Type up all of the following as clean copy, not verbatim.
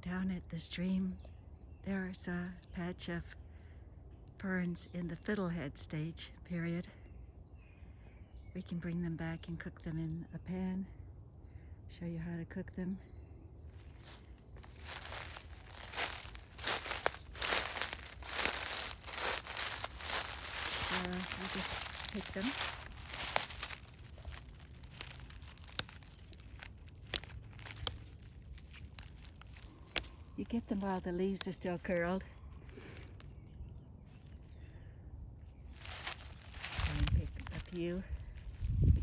Down at the stream, there's a patch of ferns in the fiddlehead stage period. We can bring them back and cook them in a pan. Show you how to cook them. You just pick them. You get them while the leaves are still curled. And pick a few.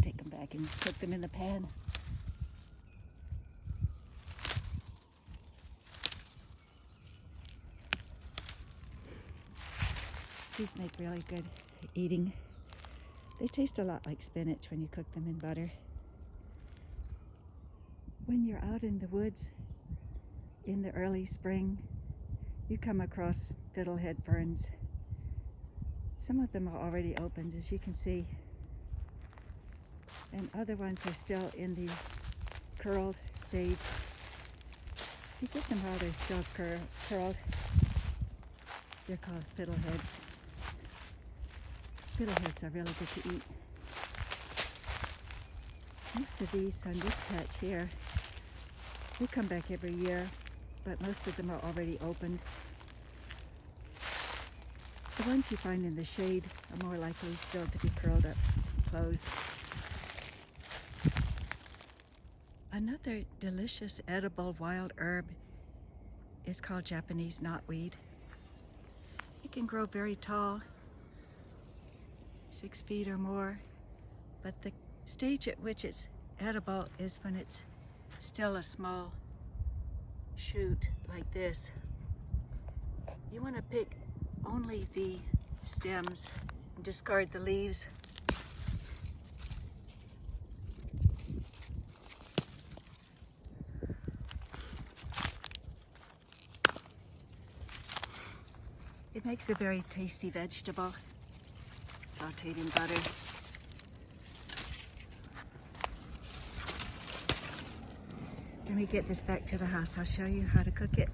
Take them back and cook them in the pan. These make really good eating. They taste a lot like spinach when you cook them in butter. When you're out in the woods in the early spring, you come across fiddlehead ferns. Some of them are already opened, as you can see, and other ones are still in the curled stage. If you get them while they're still curled, they're called fiddleheads. Fiddleheads are really good to eat. Most of these on this patch here, they come back every year, but most of them are already opened. The ones you find in the shade are more likely still to be curled up closed. Another delicious edible wild herb is called Japanese knotweed. It can grow very tall, 6 feet or more, but the stage at which it's edible is when it's still a small shoot like this. You want to pick only the stems and discard the leaves. It makes a very tasty vegetable, sautéed in butter. When we get this back to the house, I'll show you how to cook it.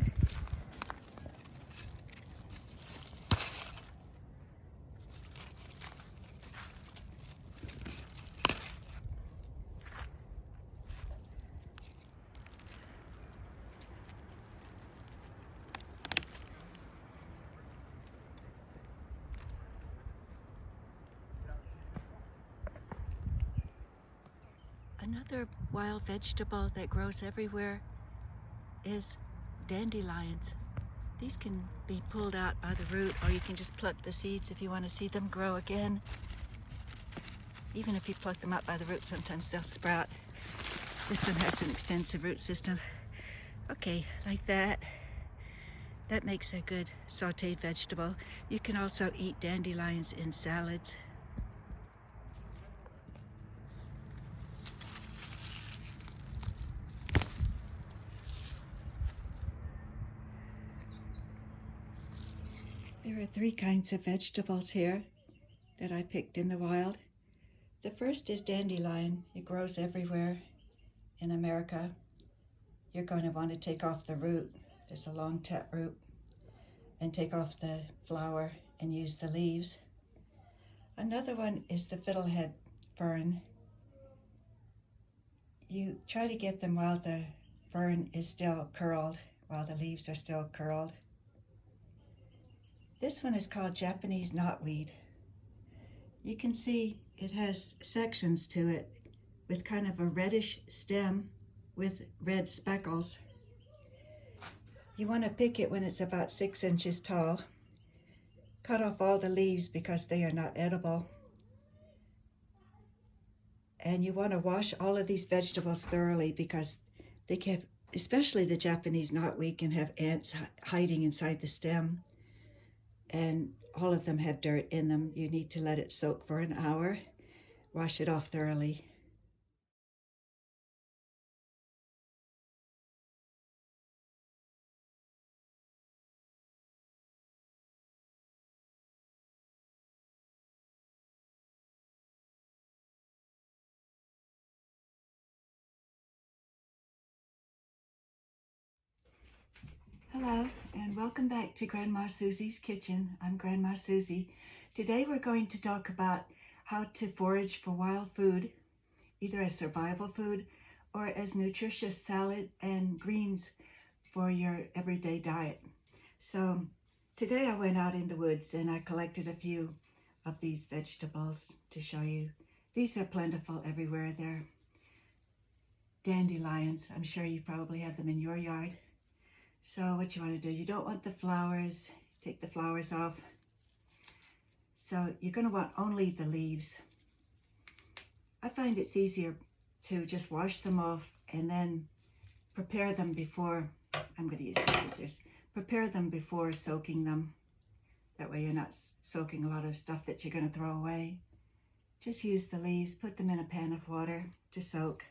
Another wild vegetable that grows everywhere is dandelions. These can be pulled out by the root, or you can just pluck the seeds if you want to see them grow again. Even if you pluck them out by the root, sometimes they'll sprout. This one has an extensive root system. Okay, like that. That makes a good sautéed vegetable. You can also eat dandelions in salads. There are 3 kinds of vegetables here that I picked in the wild. The first is dandelion. It grows everywhere in America. You're going to want to take off the root. There's a long tap root. And take off the flower and use the leaves. Another one is the fiddlehead fern. You try to get them while the fern is still curled, while the leaves are still curled. This one is called Japanese knotweed. You can see it has sections to it with kind of a reddish stem with red speckles. You want to pick it when it's about 6 inches tall. Cut off all the leaves because they are not edible. And you want to wash all of these vegetables thoroughly because they can, especially the Japanese knotweed, can have ants hiding inside the stem. And all of them have dirt in them. You need to let it soak for an hour. Wash it off thoroughly. Hello, and welcome back to Grandma Susie's Kitchen. I'm Grandma Susie. Today we're going to talk about how to forage for wild food, either as survival food or as nutritious salad and greens for your everyday diet. So today I went out in the woods and I collected a few of these vegetables to show you. These are plentiful everywhere. They're dandelions. I'm sure you probably have them in your yard. So what you want to do, you don't want the flowers, take the flowers off. So you're going to want only the leaves. I find it's easier to just wash them off and then prepare them before, I'm going to use the scissors, prepare them before soaking them. That way you're not soaking a lot of stuff that you're going to throw away. Just use the leaves, put them in a pan of water to soak.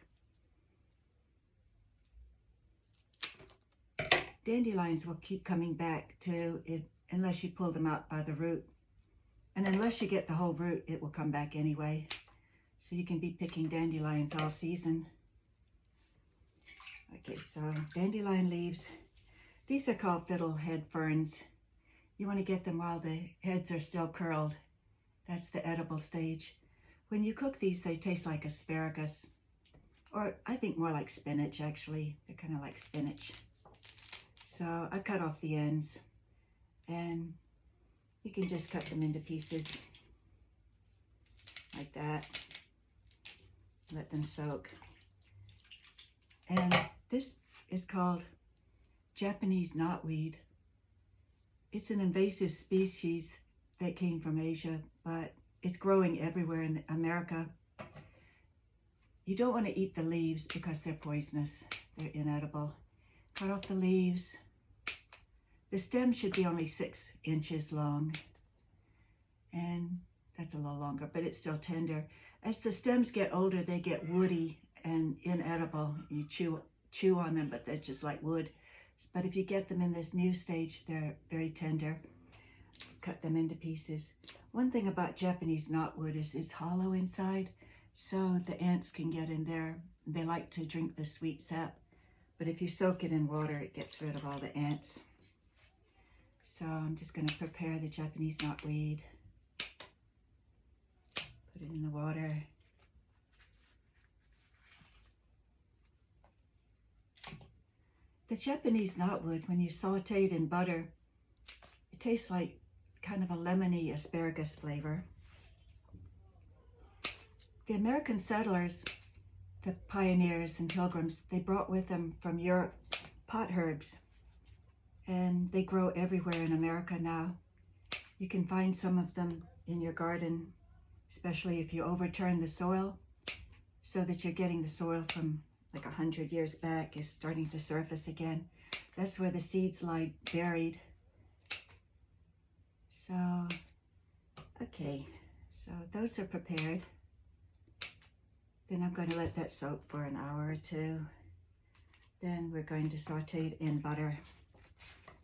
Dandelions will keep coming back to it unless you pull them out by the root. And unless you get the whole root, it will come back anyway. So you can be picking dandelions all season. Okay, so dandelion leaves. These are called fiddlehead ferns. You want to get them while the heads are still curled. That's the edible stage. When you cook these, they taste like asparagus. Or I think more like spinach, actually. They're kind of like spinach. So I cut off the ends, and you can just cut them into pieces like that. Let them soak. And this is called Japanese knotweed. It's an invasive species that came from Asia, but it's growing everywhere in America. You don't want to eat the leaves because they're poisonous. They're inedible. Cut off the leaves. The stem should be only 6 inches long, and that's a little longer, but it's still tender. As the stems get older, they get woody and inedible. You chew on them, but they're just like wood. But if you get them in this new stage, they're very tender. Cut them into pieces. One thing about Japanese knotweed is it's hollow inside, so the ants can get in there. They like to drink the sweet sap, but if you soak it in water, it gets rid of all the ants. So I'm just going to prepare the Japanese knotweed. Put it in the water. The Japanese knotweed, when you saute it in butter, it tastes like kind of a lemony asparagus flavor. The American settlers, the pioneers and pilgrims, they brought with them from Europe pot herbs. And they grow everywhere in America now. You can find some of them in your garden, especially if you overturn the soil, so that you're getting the soil from like 100 years back is starting to surface again. That's where the seeds lie buried. So, okay, so those are prepared. Then I'm going to let that soak for an hour or two. Then we're going to saute it in butter.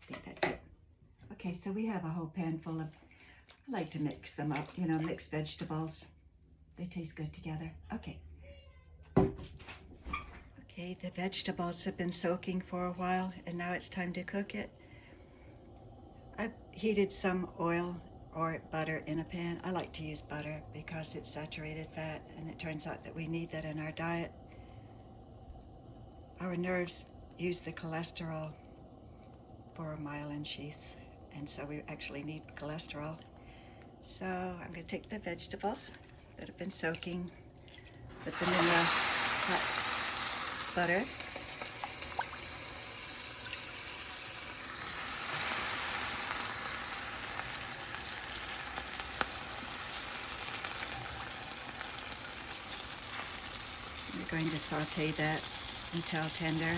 I think that's it. Okay, so we have a whole pan full of, I like to mix them up, you know, mixed vegetables. They taste good together. Okay. Okay, the vegetables have been soaking for a while, and now it's time to cook it. I've heated some oil or butter in a pan. I like to use butter because it's saturated fat, and it turns out that we need that in our diet. Our nerves use the cholesterol for myelin sheaths, and so we actually need cholesterol. So I'm going to take the vegetables that have been soaking, put them in the hot butter. We're going to saute that until tender.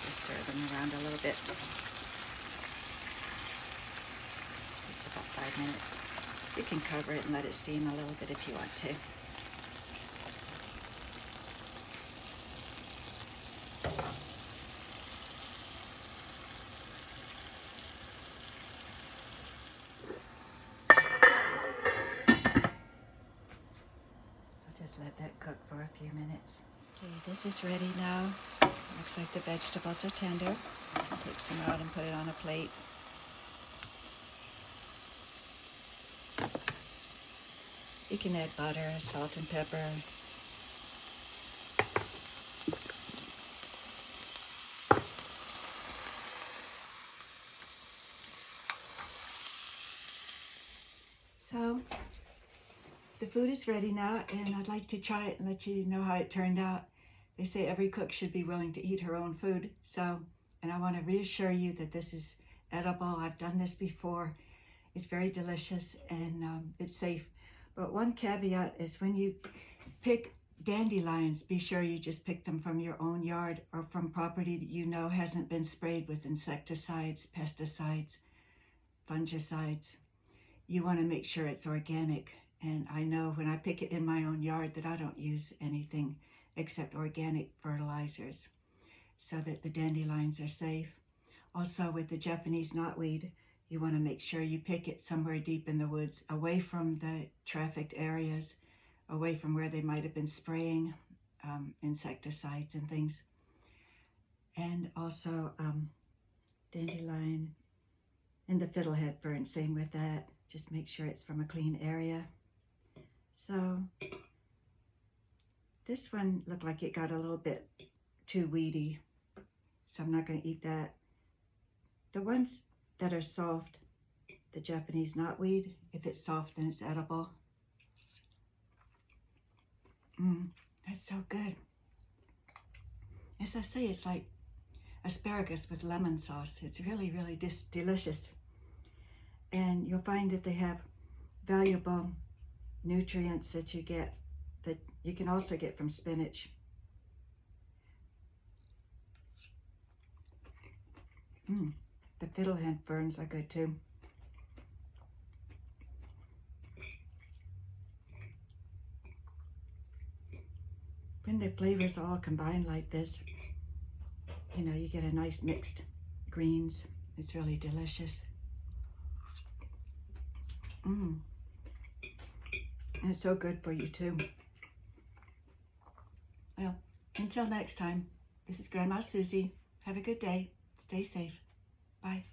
Stir them around a little bit. It's about 5 minutes. You can cover it and let it steam a little bit if you want to. I'll just let that cook for a few minutes. Okay, this is ready now. Looks like the vegetables are tender. Take some out and put it on a plate. You can add butter, salt and pepper. So the food is ready now, and I'd like to try it and let you know how it turned out. They say every cook should be willing to eat her own food. And I want to reassure you that this is edible. I've done this before. It's very delicious, and it's safe. But one caveat is when you pick dandelions, be sure you just pick them from your own yard or from property that you know hasn't been sprayed with insecticides, pesticides, fungicides. You want to make sure it's organic. And I know when I pick it in my own yard that I don't use anything except organic fertilizers so that the dandelions are safe. Also with the Japanese knotweed, you want to make sure you pick it somewhere deep in the woods, away from the trafficked areas, away from where they might have been spraying insecticides and things. And also dandelion and the fiddlehead fern, same with that. Just make sure it's from a clean area. So this one looked like it got a little bit too weedy, so I'm not going to eat that. The ones that are soft, the Japanese knotweed, if it's soft then it's edible. That's so good. As I say, it's like asparagus with lemon sauce. It's really, really delicious. And you'll find that they have valuable nutrients that you can also get from spinach. The fiddlehead ferns are good too. When the flavors all combine like this, you know, you get a nice mixed greens. It's really delicious. And it's so good for you too. Well, until next time, this is Grandma Susie. Have a good day. Stay safe. Bye.